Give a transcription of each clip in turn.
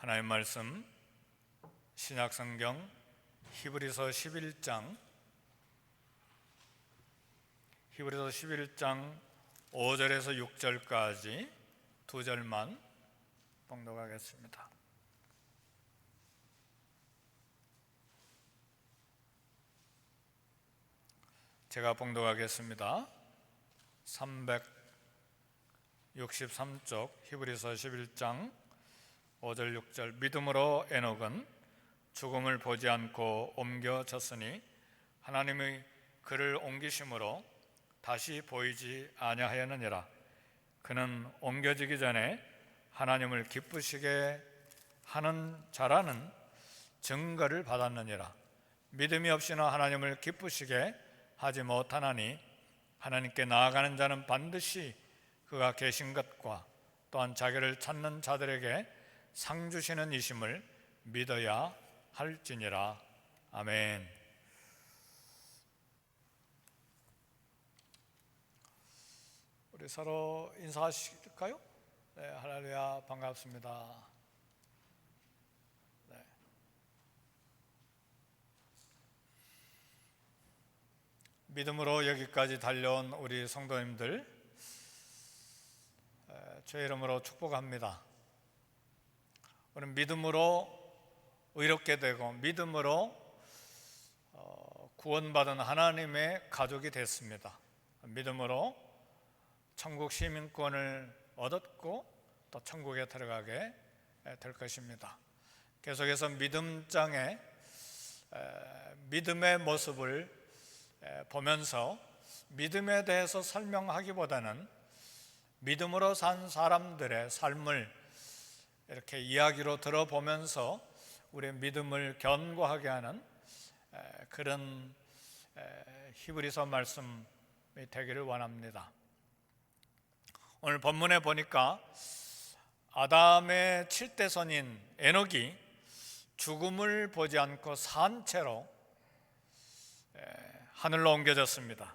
하나님 말씀 신약성경 히브리서 11장 5절에서 6절까지 두 절만 봉독하겠습니다. 제가 봉독하겠습니다. 363쪽 히브리서 11장 5절 6절. 믿음으로 에녹은 죽음을 보지 않고 옮겨졌으니 하나님의 그를 옮기심으로 다시 보이지 아니하였느니라. 그는 옮겨지기 전에 하나님을 기쁘시게 하는 자라는 증거를 받았느니라. 믿음이 없이는 하나님을 기쁘시게 하지 못하나니 하나님께 나아가는 자는 반드시 그가 계신 것과 또한 자기를 찾는 자들에게 상 주시는 이심을 믿어야 할지니라. 아멘. 우리 서로 인사하실까요? 네, 할렐루야, 반갑습니다. 네. 믿음으로 여기까지 달려온 우리 성도님들, 주의 이름으로 축복합니다. 우리는 믿음으로 의롭게 되고 믿음으로 구원받은 하나님의 가족이 됐습니다. 믿음으로 천국 시민권을 얻었고 또 천국에 들어가게 될 것입니다. 계속해서 믿음장에 믿음의 모습을 보면서 믿음에 대해서 설명하기보다는 믿음으로 산 사람들의 삶을 이렇게 이야기로 들어보면서 우리의 믿음을 견고하게 하는 그런 히브리서 말씀이 되기를 원합니다. 오늘 본문에 보니까 아담의 7대 손인 에녹이 죽음을 보지 않고 산 채로 하늘로 옮겨졌습니다.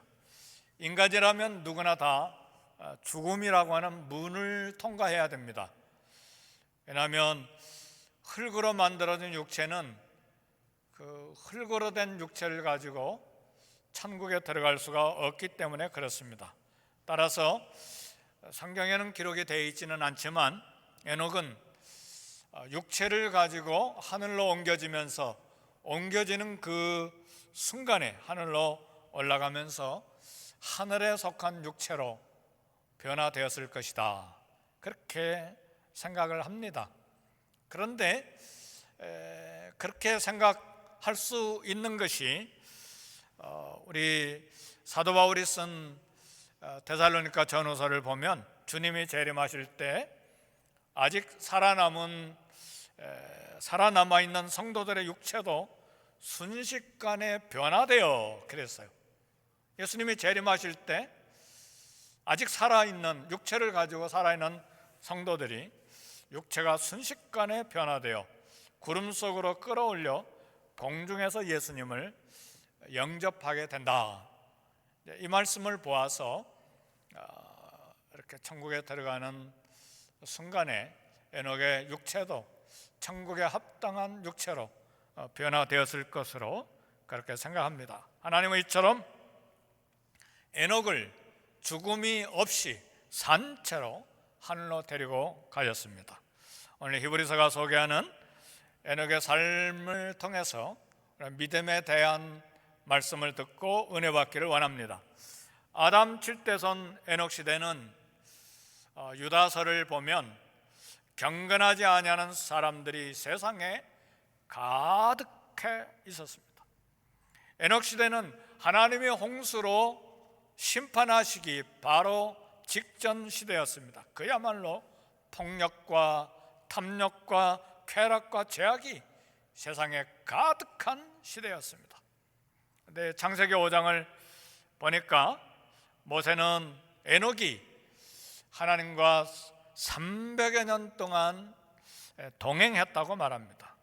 인간이라면 누구나 다 죽음이라고 하는 문을 통과해야 됩니다. 왜냐하면 흙으로 만들어진 육체는 그 흙으로 된 육체를 가지고 천국에 들어갈 수가 없기 때문에 그렇습니다. 따라서 성경에는 기록이 되어 있지는 않지만 에녹은 육체를 가지고 하늘로 옮겨지면서 옮겨지는 그 순간에 하늘로 올라가면서 하늘에 속한 육체로 변화되었을 것이다, 그렇게 생각을 합니다. 그런데 그렇게 생각할 수 있는 것이 우리 사도 바울이 쓴 데살로니가 전후서를 보면 주님이 재림하실 때 아직 살아남아 있는 성도들의 육체도 순식간에 변화되어 그랬어요. 예수님이 재림하실 때 아직 살아있는 육체를 가지고 살아있는 성도들이 육체가 순식간에 변화되어 구름 속으로 끌어올려 공중에서 예수님을 영접하게 된다. 이 말씀을 보아서 이렇게 천국에 들어가는 순간에 에녹의 육체도 천국에 합당한 육체로 변화되었을 것으로 그렇게 생각합니다. 하나님은 이처럼 에녹을 죽음이 없이 산 채로 하늘로 데리고 가셨습니다. 오늘 히브리서가 소개하는 에녹의 삶을 통해서 믿음에 대한 말씀을 듣고 은혜 받기를 원합니다. 아담 7대 손 에녹 시대는 유다서를 보면 경건하지 아니하는 사람들이 세상에 가득해 있었습니다. 에녹 시대는 하나님의 홍수로 심판하시기 바로 직전 시대였습니다. 그야말로 폭력과 탐욕과 쾌락과 죄악이 세상에 가득한 시대였습니다. 근데 창세기 5장을 보니까 모세는 에녹이 하나님과 300여 년 동안 동행했다고 말합니다.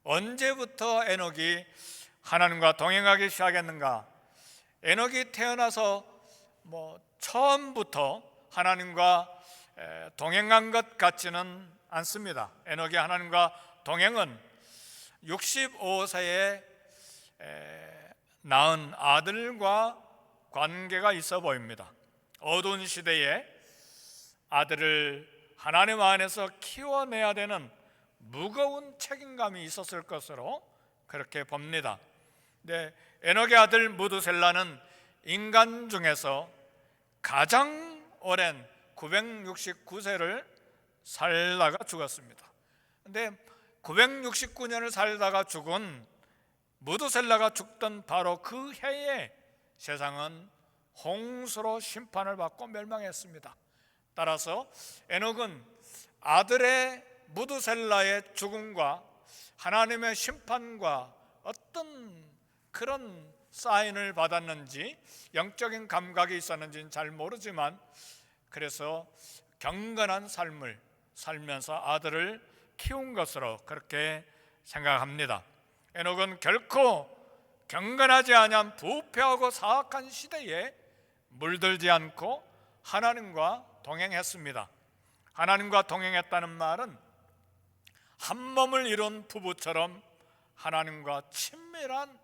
언제부터 에녹이 하나님과 동행하기 시작했는가? 에녹이 태어나서 처음부터 하나님과 동행한 것 같지는 않습니다. 에녹이 하나님과 동행은 65세에 낳은 아들과 관계가 있어 보입니다. 어두운 시대에 아들을 하나님 안에서 키워내야 되는 무거운 책임감이 있었을 것으로 그렇게 봅니다. 네, 에녹의 아들 무두셀라는 인간 중에서 가장 오랜 969세를 살다가 죽었습니다. 그런데 969년을 살다가 죽은 무두셀라가 죽던 바로 그 해에 세상은 홍수로 심판을 받고 멸망했습니다. 따라서 에녹은 아들의 무두셀라의 죽음과 하나님의 심판과 어떤 그런 사인을 받았는지, 영적인 감각이 있었는지는 잘 모르지만, 그래서 경건한 삶을 살면서 아들을 키운 것으로 그렇게 생각합니다. 에녹은 결코 경건하지 아니한 부패하고 사악한 시대에 물들지 않고 하나님과 동행했습니다. 하나님과 동행했다는 말은 한 몸을 이룬 부부처럼 하나님과 친밀한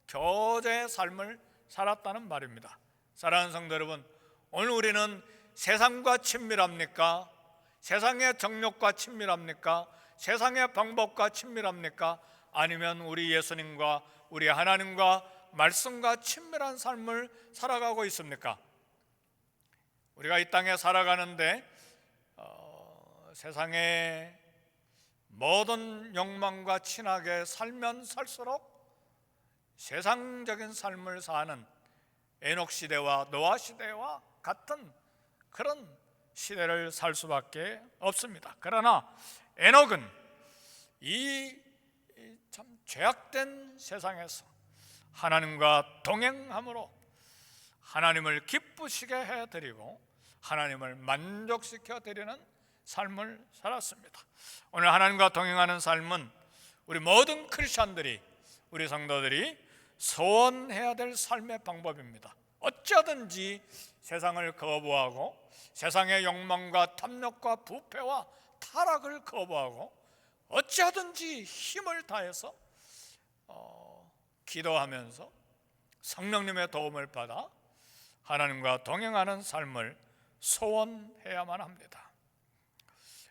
교제의 삶을 살았다는 말입니다. 사랑하는 성도 여러분, 오늘 우리는 세상과 친밀합니까? 세상의 정욕과 친밀합니까? 세상의 방법과 친밀합니까? 아니면 우리 예수님과 우리 하나님과 말씀과 친밀한 삶을 살아가고 있습니까? 우리가 이 땅에 살아가는데 세상의 모든 욕망과 친하게 살면 살수록 세상적인 삶을 사는 에녹 시대와 노아 시대와 같은 그런 시대를 살 수밖에 없습니다. 그러나 에녹은 이 참 죄악된 세상에서 하나님과 동행함으로 하나님을 기쁘시게 해드리고 하나님을 만족시켜 드리는 삶을 살았습니다. 오늘 하나님과 동행하는 삶은 우리 모든 크리스천들이, 우리 성도들이 소원해야 될 삶의 방법입니다. 어쩌든지 세상을 거부하고 세상의 욕망과 탐욕과 부패와 타락을 거부하고 어쩌든지 힘을 다해서 기도하면서 성령님의 도움을 받아 하나님과 동행하는 삶을 소원해야만 합니다.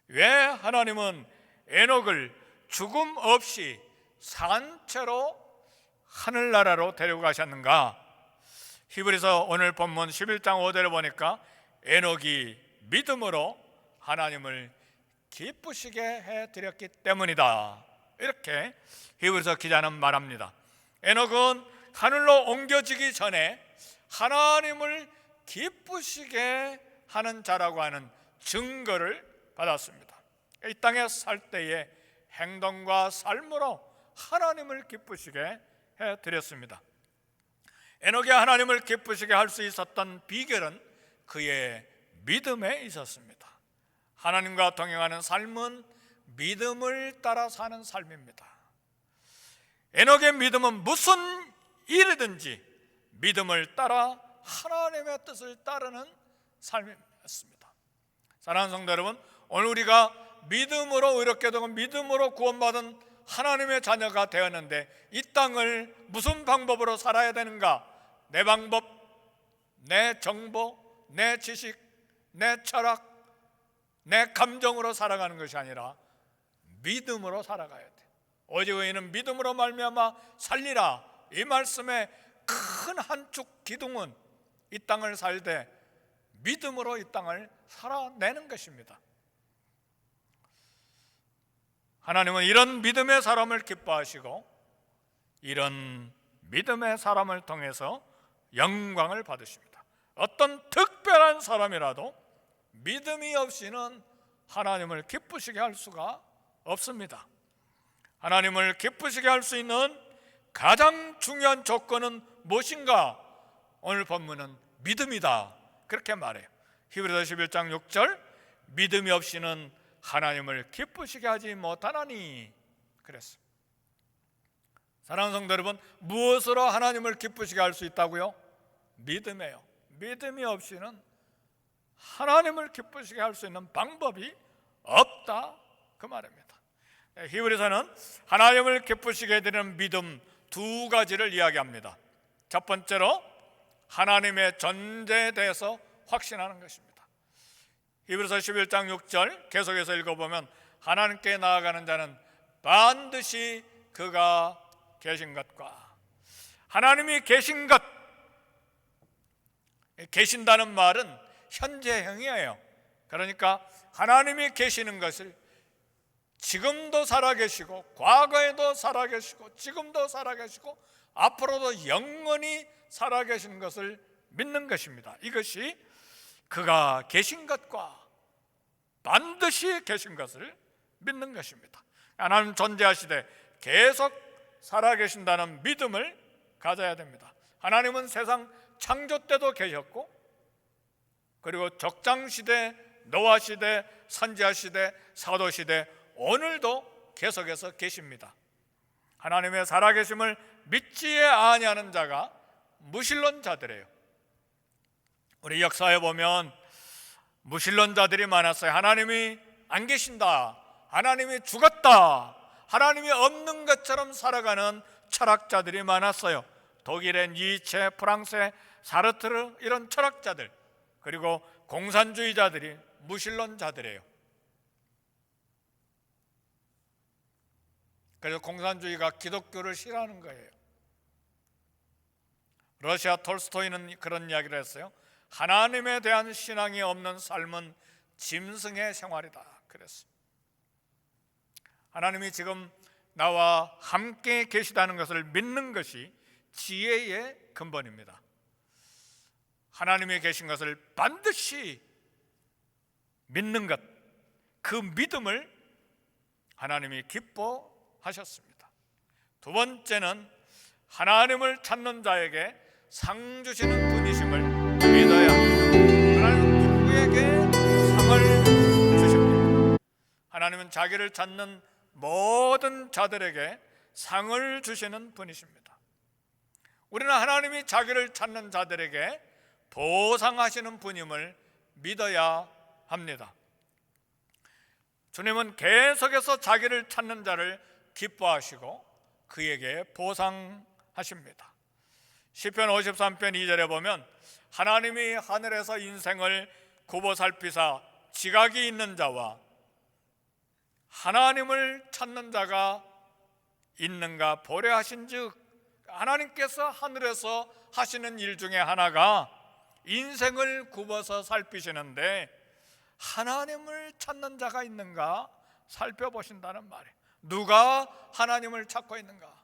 왜 하나님은 에녹을 죽음 없이 산채로 하늘나라로 데리고 가셨는가? 히브리서 오늘 본문 11장 5절을 보니까 에녹이 믿음으로 하나님을 기쁘시게 해드렸기 때문이다, 이렇게 히브리서 기자는 말합니다. 에녹은 하늘로 옮겨지기 전에 하나님을 기쁘시게 하는 자라고 하는 증거를 받았습니다. 이 땅에 살 때의 행동과 삶으로 하나님을 기쁘시게 해드렸습니다. 에녹이 하나님을 기쁘시게 할 수 있었던 비결은 그의 믿음에 있었습니다. 하나님과 동행하는 삶은 믿음을 따라 사는 삶입니다. 에녹의 믿음은 무슨 일이든지 믿음을 따라 하나님의 뜻을 따르는 삶이었습니다. 사랑하는 성도 여러분, 오늘 우리가 믿음으로 의롭게 되고 믿음으로 구원받은 하나님의 자녀가 되었는데 이 땅을 무슨 방법으로 살아야 되는가? 내 방법, 내 정보, 내 지식, 내 철학, 내 감정으로 살아가는 것이 아니라 믿음으로 살아가야 돼. 오직 의인은 믿음으로 말미암아 살리라, 이 말씀의 큰 한 축 기둥은 이 땅을 살되 믿음으로 이 땅을 살아내는 것입니다. 하나님은 이런 믿음의 사람을 기뻐하시고 이런 믿음의 사람을 통해서 영광을 받으십니다. 어떤 특별한 사람이라도 믿음이 없이는 하나님을 기쁘시게 할 수가 없습니다. 하나님을 기쁘시게 할 수 있는 가장 중요한 조건은 무엇인가? 오늘 본문은 믿음이다, 그렇게 말해요. 히브리서 11장 6절, 믿음이 없이는 하나님을 기쁘시게 하지 못하나니 그랬어요. 사랑하는 성도 여러분, 무엇으로 하나님을 기쁘시게 할 수 있다고요? 믿음이에요. 믿음이 없이는 하나님을 기쁘시게 할 수 있는 방법이 없다, 그 말입니다. 히브리서는 하나님을 기쁘시게 되는 믿음 두 가지를 이야기합니다. 첫 번째로 하나님의 존재에 대해서 확신하는 것입니다. 히브리서 11장 6절 계속해서 읽어보면 하나님께 나아가는 자는 반드시 그가 계신 것과, 하나님이 계신 것, 계신다는 말은 현재형이에요. 그러니까 하나님이 계시는 것을 지금도 살아계시고, 과거에도 살아계시고, 지금도 살아계시고, 앞으로도 영원히 살아계신 것을 믿는 것입니다. 이것이 그가 계신 것과 반드시 계신 것을 믿는 것입니다. 하나님 존재하시되 계속 살아계신다는 믿음을 가져야 됩니다. 하나님은 세상 창조 때도 계셨고, 그리고 적장시대, 노아시대, 선지자시대, 사도시대, 오늘도 계속해서 계십니다. 하나님의 살아계심을 믿지 아니하는 자가 무신론자들이에요. 우리 역사에 보면 무신론자들이 많았어요. 하나님이 안 계신다, 하나님이 죽었다, 하나님이 없는 것처럼 살아가는 철학자들이 많았어요. 독일의 니체, 프랑스의 사르트르, 이런 철학자들, 그리고 공산주의자들이 무신론자들이에요. 그래서 공산주의가 기독교를 싫어하는 거예요. 러시아 톨스토이는 그런 이야기를 했어요. 하나님에 대한 신앙이 없는 삶은 짐승의 생활이다 그랬어요. 하나님이 지금 나와 함께 계시다는 것을 믿는 것이 지혜의 근본입니다. 하나님이 계신 것을 반드시 믿는 것, 그 믿음을 하나님이 기뻐하셨습니다. 두 번째는 하나님을 찾는 자에게 상 주시는 분이심을 믿어야 합니다. 하나님은 누구에게 상을 주십니까? 하나님은 자기를 찾는 모든 자들에게 상을 주시는 분이십니다. 우리는 하나님이 자기를 찾는 자들에게 보상하시는 분임을 믿어야 합니다. 주님은 계속해서 자기를 찾는 자를 기뻐하시고 그에게 보상하십니다. 시편 53편 2절에 보면 하나님이 하늘에서 인생을 굽어 살피사 지각이 있는 자와 하나님을 찾는 자가 있는가 보려 하신즉, 하나님께서 하늘에서 하시는 일 중에 하나가 인생을 굽어서 살피시는데 하나님을 찾는 자가 있는가 살펴보신다는 말이에요. 누가 하나님을 찾고 있는가?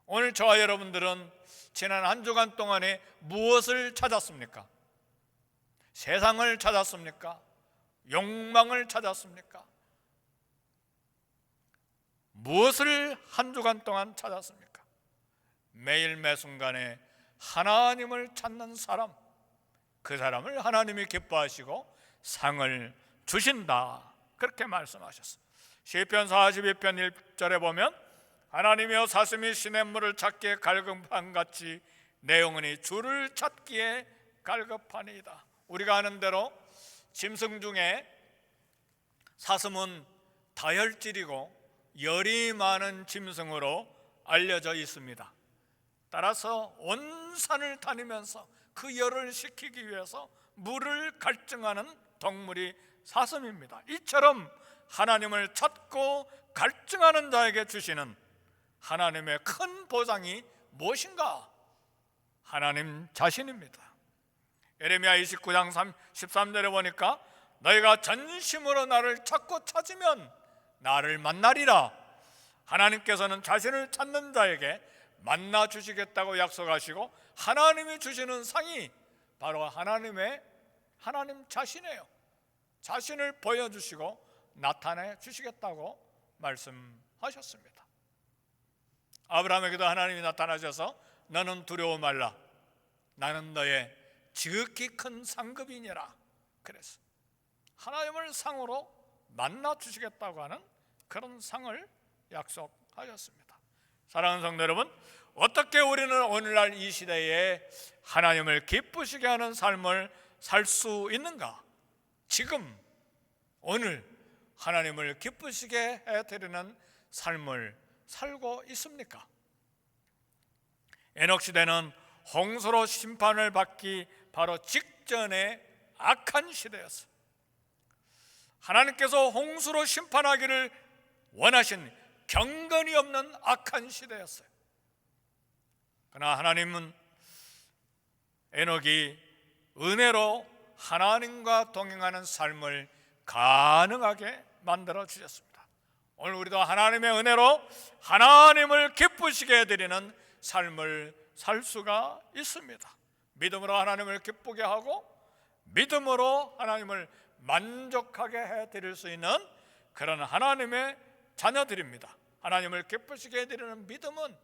오늘 저와 여러분들은 지난 한 주간 동안에 무엇을 찾았습니까? 세상을 찾았습니까? 욕망을 찾았습니까? 무엇을 한 주간 동안 찾았습니까? 매일 매순간에 하나님을 찾는 사람, 그 사람을 하나님이 기뻐하시고 상을 주신다, 그렇게 말씀하셨어요. 시편 42편 1절에 보면 하나님이여 사슴이 시냇물을 찾기에 갈급함같이 내 영혼이 주를 찾기에 갈급하니이다. 우리가 아는 대로 짐승 중에 사슴은 다혈질이고 열이 많은 짐승으로 알려져 있습니다. 따라서 온 산을 다니면서 그 열을 식히기 위해서 물을 갈증하는 동물이 사슴입니다. 이처럼 하나님을 찾고 갈증하는 자에게 주시는 하나님의 큰 보상이 무엇인가? 하나님 자신입니다. 예레미야 29장 13절에 보니까 너희가 전심으로 나를 찾고 찾으면 나를 만나리라. 하나님께서는 자신을 찾는 자에게 만나 주시겠다고 약속하시고 하나님이 주시는 상이 바로 하나님 자신이에요. 자신을 보여주시고 나타내 주시겠다고 말씀하셨습니다. 아브라함에게도 하나님이 나타나셔서 너는 두려워 말라, 나는 너의 지극히 큰 상급이니라 그랬어. 하나님을 상으로 만나 주시겠다고 하는 그런 상을 약속하셨습니다. 사랑하는 성도 여러분, 어떻게 우리는 오늘날 이 시대에 하나님을 기쁘시게 하는 삶을 살 수 있는가? 지금 오늘 하나님을 기쁘시게 해드리는 삶을 살고 있습니까? 에녹 시대는 홍수로 심판을 받기 바로 직전의 악한 시대였어요. 하나님께서 홍수로 심판하기를 원하신 경건이 없는 악한 시대였어요. 그러나 하나님은 에녹이 은혜로 하나님과 동행하는 삶을 가능하게 만들어 주셨습니다. 오늘 우리도 하나님의 은혜로 하나님을 기쁘시게 해드리는 삶을 살 수가 있습니다. 믿음으로 하나님을 기쁘게 하고 믿음으로 하나님을 만족하게 해드릴 수 있는 그런 하나님의 자녀들입니다. 하나님을 기쁘시게 해드리는 믿음은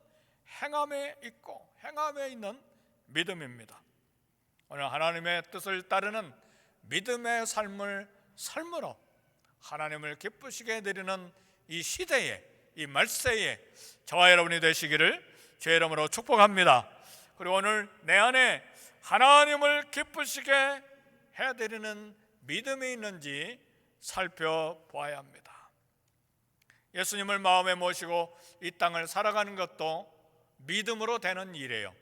행함에 있고 행함에 있는 믿음입니다. 오늘 하나님의 뜻을 따르는 믿음의 삶을 삶으로 하나님을 기쁘시게 해드리는 이 시대에, 이 말세에 저와 여러분이 되시기를 주의 이름으로 축복합니다. 그리고 오늘 내 안에 하나님을 기쁘시게 해드리는 믿음이 있는지 살펴보아야 합니다. 예수님을 마음에 모시고 이 땅을 살아가는 것도 믿음으로 되는 일이에요.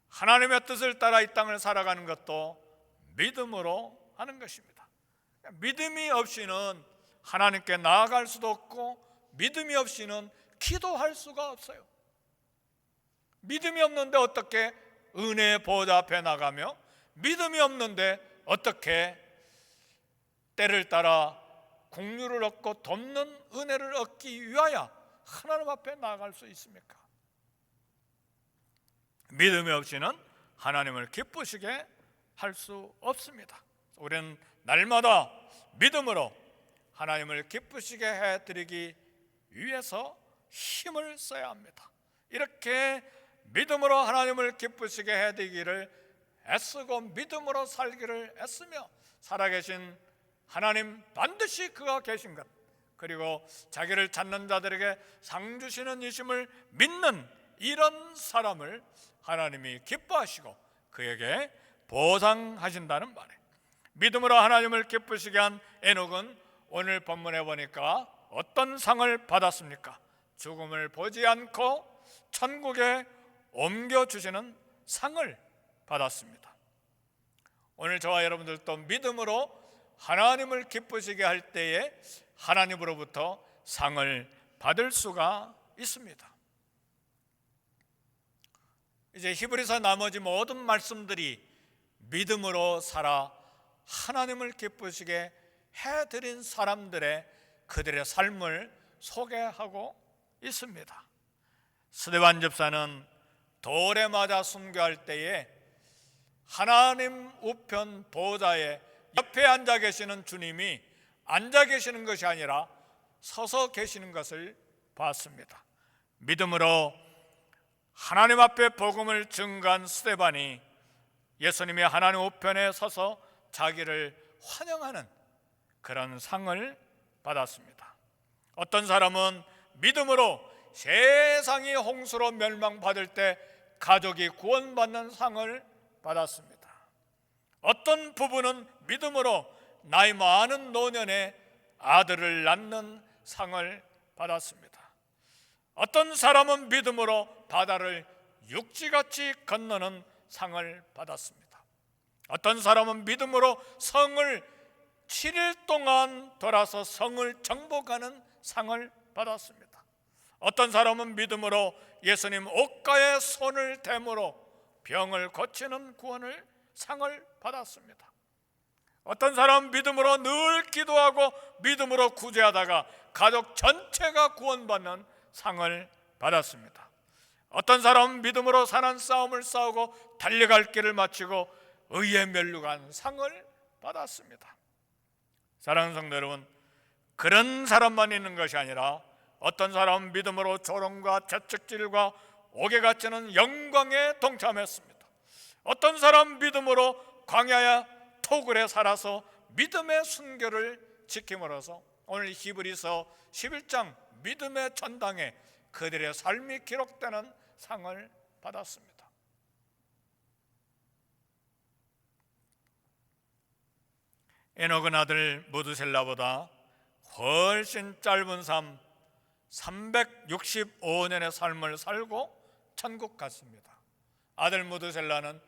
하나님의 뜻을 따라 이 땅을 살아가는 것도 믿음으로 하는 것입니다. 믿음이 없이는 하나님께 나아갈 수도 없고 믿음이 없이는 기도할 수가 없어요. 믿음이 없는데 어떻게 은혜의 보좌 앞에 나가며 믿음이 없는데 어떻게 때를 따라 공유를 얻고 돕는 은혜를 얻기 위하여 하나님 앞에 나아갈 수 있습니까? 믿음이 없이는 하나님을 기쁘시게 할 수 없습니다. 우리는 날마다 믿음으로 하나님을 기쁘시게 해드리기 위해서 힘을 써야 합니다. 이렇게 믿음으로 하나님을 기쁘시게 해드리기를 애쓰고 믿음으로 살기를 애쓰며 살아계신 하나님 반드시 그가 계신 것, 그리고 자기를 찾는 자들에게 상 주시는 이심을 믿는 이런 사람을 하나님이 기뻐하시고 그에게 보상하신다는 말이에요. 믿음으로 하나님을 기쁘시게 한 에녹은 오늘 본문에 보니까 어떤 상을 받았습니까? 죽음을 보지 않고 천국에 옮겨주시는 상을 받았습니다. 오늘 저와 여러분들도 믿음으로 하나님을 기쁘시게 할 때에 하나님으로부터 상을 받을 수가 있습니다. 이제 히브리서 나머지 모든 말씀들이 믿음으로 살아 하나님을 기쁘시게 해드린 사람들의 그들의 삶을 소개하고 있습니다. 스데반 집사는 돌에 맞아 순교할 때에 하나님 우편 보좌에 옆에 앉아 계시는 주님이 앉아 계시는 것이 아니라 서서 계시는 것을 봤습니다. 믿음으로 하나님 앞에 복음을 증거한 스데반이 예수님이 하나님 우편에 서서 자기를 환영하는 그런 상을 받았습니다. 어떤 사람은 믿음으로 세상이 홍수로 멸망받을 때 가족이 구원받는 상을 받았습니다. 어떤 부부는 믿음으로 나이 많은 노년에 아들을 낳는 상을 받았습니다. 어떤 사람은 믿음으로 바다를 육지같이 건너는 상을 받았습니다. 어떤 사람은 믿음으로 성을 7일 동안 돌아서 성을 정복하는 상을 받았습니다. 어떤 사람은 믿음으로 예수님 옷가에 손을 대므로 병을 고치는 구원을 상을 받았습니다. 어떤 사람은 믿음으로 늘 기도하고 믿음으로 구제하다가 가족 전체가 구원받는 상을 받았습니다. 어떤 사람은 믿음으로 선한 싸움을 싸우고 달려갈 길을 마치고 의에 멸류관 상을 받았습니다. 사랑하는 성도 여러분, 그런 사람만 있는 것이 아니라 어떤 사람은 믿음으로 조롱과 채찍질과 옥에 갇히는 영광에 동참했습니다. 어떤 사람은 믿음으로 광야의 토굴에 살아서 믿음의 순교를 지킴으로써 오늘 히브리서 11장 믿음의 전당에 그들의 삶이 기록되는 상을 받았습니다. 에녹은 아들 무드셀라보다 훨씬 짧은 삶 365년의 삶을 살고 천국 갔습니다. 아들 무드셀라는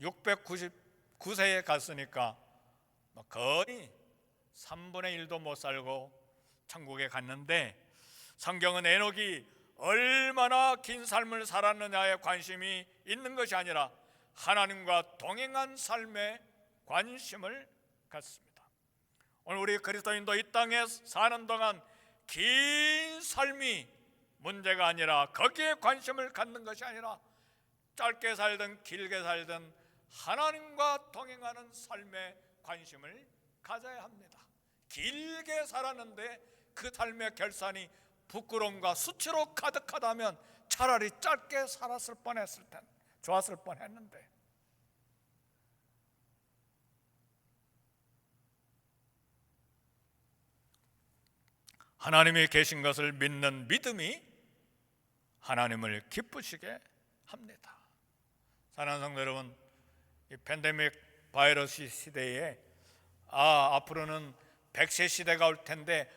699세에 갔으니까 거의 3분의 1도 못 살고 천국에 갔는데, 성경은 에녹이 얼마나 긴 삶을 살았느냐에 관심이 있는 것이 아니라 하나님과 동행한 삶에 관심을 갖습니다. 오늘 우리 그리스도인도 이 땅에 사는 동안 긴 삶이 문제가 아니라, 거기에 관심을 갖는 것이 아니라 짧게 살든 길게 살든 하나님과 동행하는 삶에 관심을 가져야 합니다. 길게 살았는데 그 삶의 결산이 부끄러움과 수치로 가득하다면 차라리 짧게 살았을 뻔했을 텐데, 좋았을 뻔했는데. 하나님이 계신 것을 믿는 믿음이 하나님을 기쁘시게 합니다. 사랑하는 성도 여러분, 이 팬데믹 바이러스 시대에 앞으로는 100세 시대가 올 텐데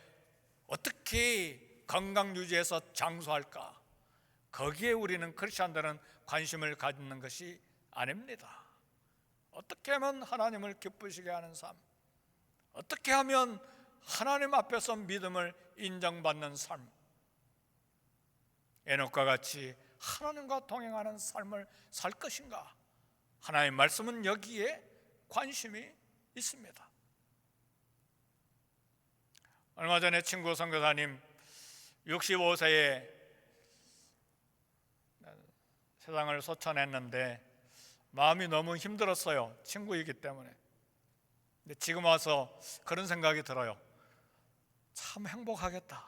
어떻게 건강 유지해서 장수할까? 거기에 우리는 크리스천들은 관심을 갖는 것이 아닙니다. 어떻게 하면 하나님을 기쁘시게 하는 삶, 어떻게 하면 하나님 앞에서 믿음을 인정받는 삶, 에녹과 같이 하나님과 동행하는 삶을 살 것인가? 하나님의 말씀은 여기에 관심이 있습니다. 얼마 전에 친구 선교사님 65세에 세상을 소천했는데 마음이 너무 힘들었어요. 친구이기 때문에. 근데 지금 와서 그런 생각이 들어요. 참 행복하겠다.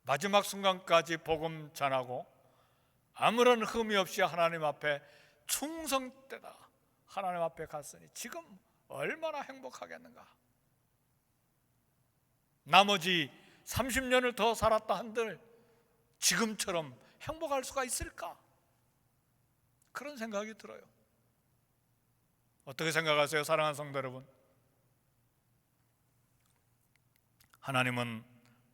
마지막 순간까지 복음 전하고 아무런 흠이 없이 하나님 앞에 충성되다 하나님 앞에 갔으니 지금 얼마나 행복하겠는가. 나머지 30년을 더 살았다 한들 지금처럼 행복할 수가 있을까? 그런 생각이 들어요. 어떻게 생각하세요, 사랑하는 성도 여러분? 하나님은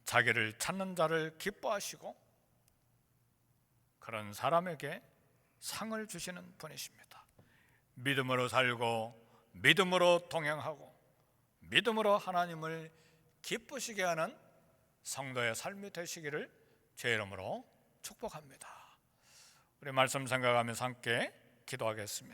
자기를 찾는 자를 기뻐하시고 그런 사람에게 상을 주시는 분이십니다. 믿음으로 살고 믿음으로 동행하고 믿음으로 하나님을 기쁘시게 하는 성도의 삶이 되시기를 주의 이름으로 축복합니다. 우리 말씀 생각하면서 함께 기도하겠습니다.